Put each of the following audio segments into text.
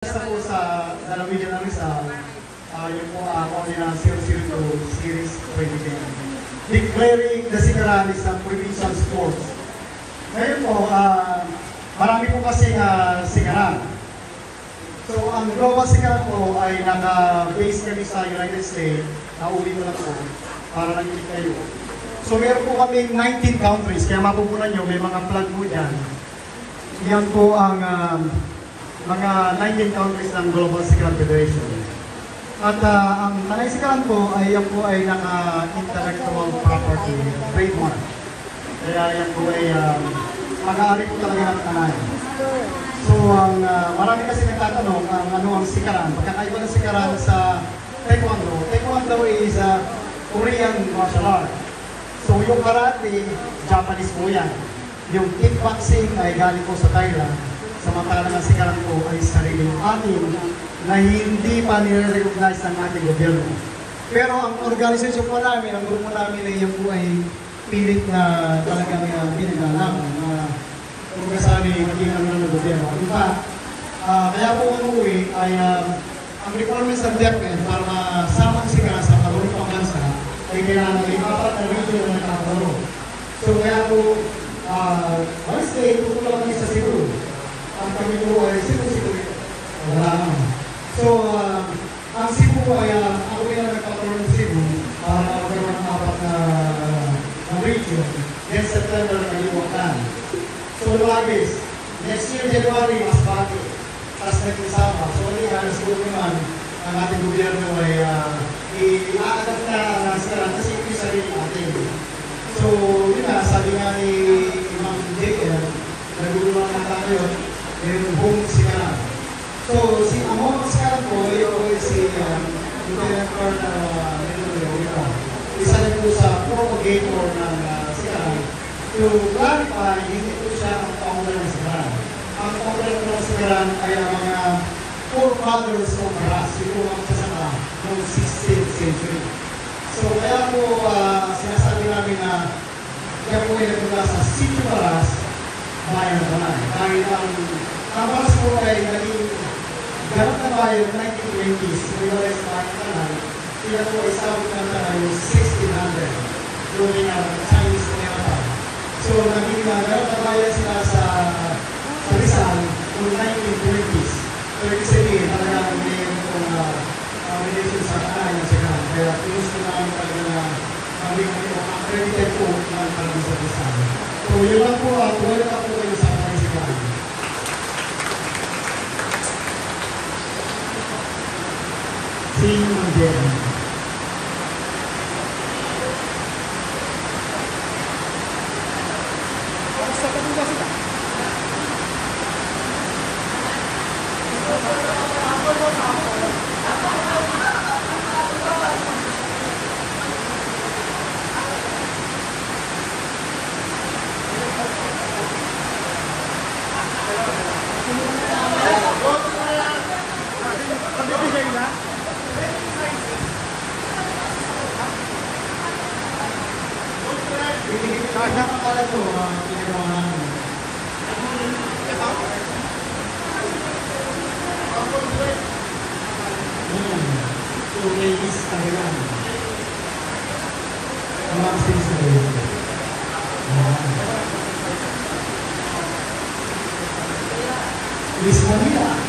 Isa po sa Dalawigan ng Rizal, yun po ako na 002 Series 2010. Declaring the Sigaranis ng Provincial Sports. Ngayon po, marami po kasi sigaran. So, ang Global Sigaran po ay naka-base kami sa United States. Nauli ko na po para nag-click kayo. So, meron po kami 19 countries. Kaya mapupunan nyo, may mga flag po dyan. Yan po ang mga 19 countries ng Global Sigaran Federation. At ang Tanay Sigaran po ay yan po ay naka-intellectual property trademark. Kaya yan po ay mag-aari po talaga ng Tanay. So, marami kasi nagtatanong ano ang Sigaran. Pagkakaiba ng Sigaran sa Taekwondo. Taekwondo is Korean martial art. So, yung karate, Japanese po yan. Yung kickboxing ay galing po sa Thailand. Samantalang ang Sigaran po ay sariling atin na hindi pa nire-recognize ng ating gobyerno. Pero ang organisasyon po namin, ang grupo namin ay yung po ay pilit na talagang binagalang na sabi maging ang ng gobyerno. In fact, kaya po ang uwi ay ang requirements ng DepEd para masama ang Sigaran sa kalorong pambansa ay kailangan may apat na region na nakakalaro. So kaya po, Wednesday, tutulong kami sa Cebu. Ang kami po ay Cebu. Wala naman. So, ang Cebu ay ako yung nagkakaroon ng Cebu para magkaroon ng apat na region. Then September na iwakan. So, Luagis, next year January, mas bati. Tapos nag-isama. So, siguro naman ang ating gobyerno ay i-a-adapt na Sigaran kasi ito yung sarili natin. So, yun na, sabi nga ni Imam J.L., nagulungan na tayo yung home Sigaran. So, ang home Sigaran po, yun si Lieutenant Colonel Mendoza. Isa rin po sa propagator ng Sigaran. To clarify, hindi po siya ang founder ng Sigaran. Ang founder ng Sigaran ay ang mga forefathers of Maras. Ito ang sasama noong 16th century. So, kaya po sinasabi namin na kaya po ay nagmula sa Sitio Maras, bayan ng Tanay. Dahil ang Maras po ay naging ganap na bayan ng 1920s, realize bayan ng Tanay. Sila po ay sabot ng Tanay yung 1600 during Chinese era. So, naging ganap na bayan sila sa Rizal noong 1920s. So, ibig sabihin, talagang mayroon itong relation sa Tanay ng Sigaran. Kaya pinusto namin talaga na maging accredited po ng talagang sa Rizal. So, yun lang po, tuwala na po kayo sa Tanay Sigaran. Si Manjero. Kaya pala ito, pinagawa namin. So, may list talaga. Ang mga sinis na ito. List na nila.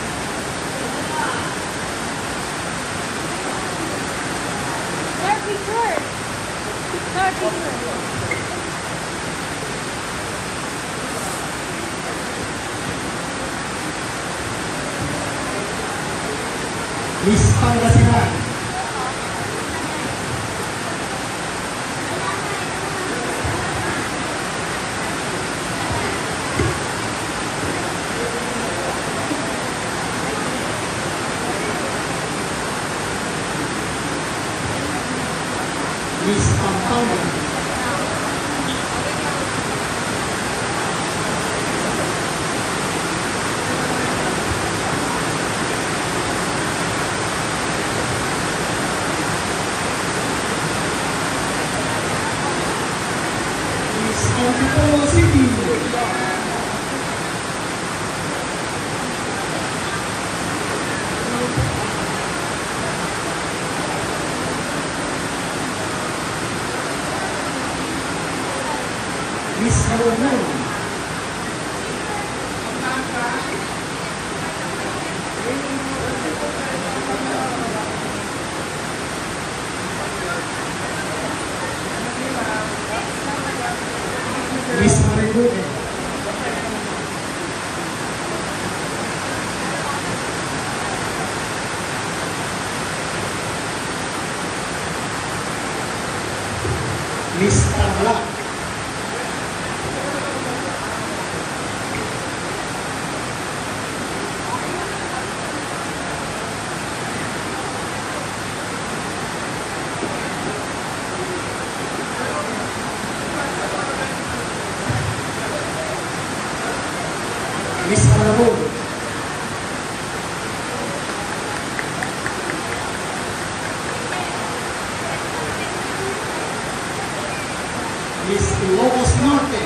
Miss Pangasinan. Miss Pampanga. Antipolo City. 1 Salomon. Miss Mariluque. Miss Tarlac. Miss Malabon. Miss Ilocos Norte.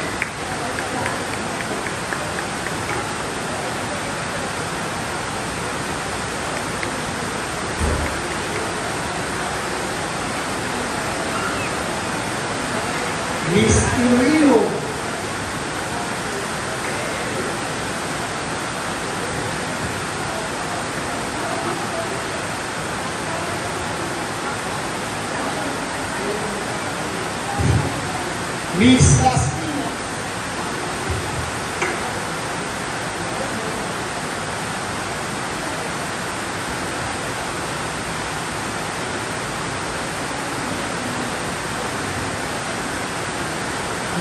Miss Iloilo. Miss Las Piñas.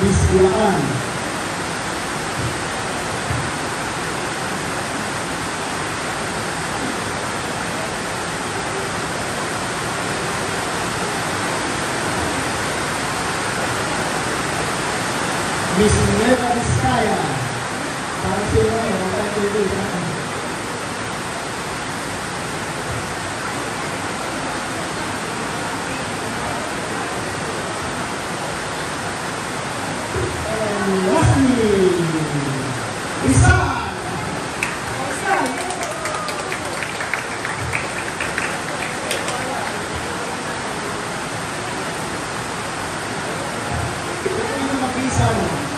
Miss Bulacan. Miss Nueva Vizcaya. Parang sila ngayon, magkakilala natin. And lastly, Rizal. Ito yung mag-isa mo.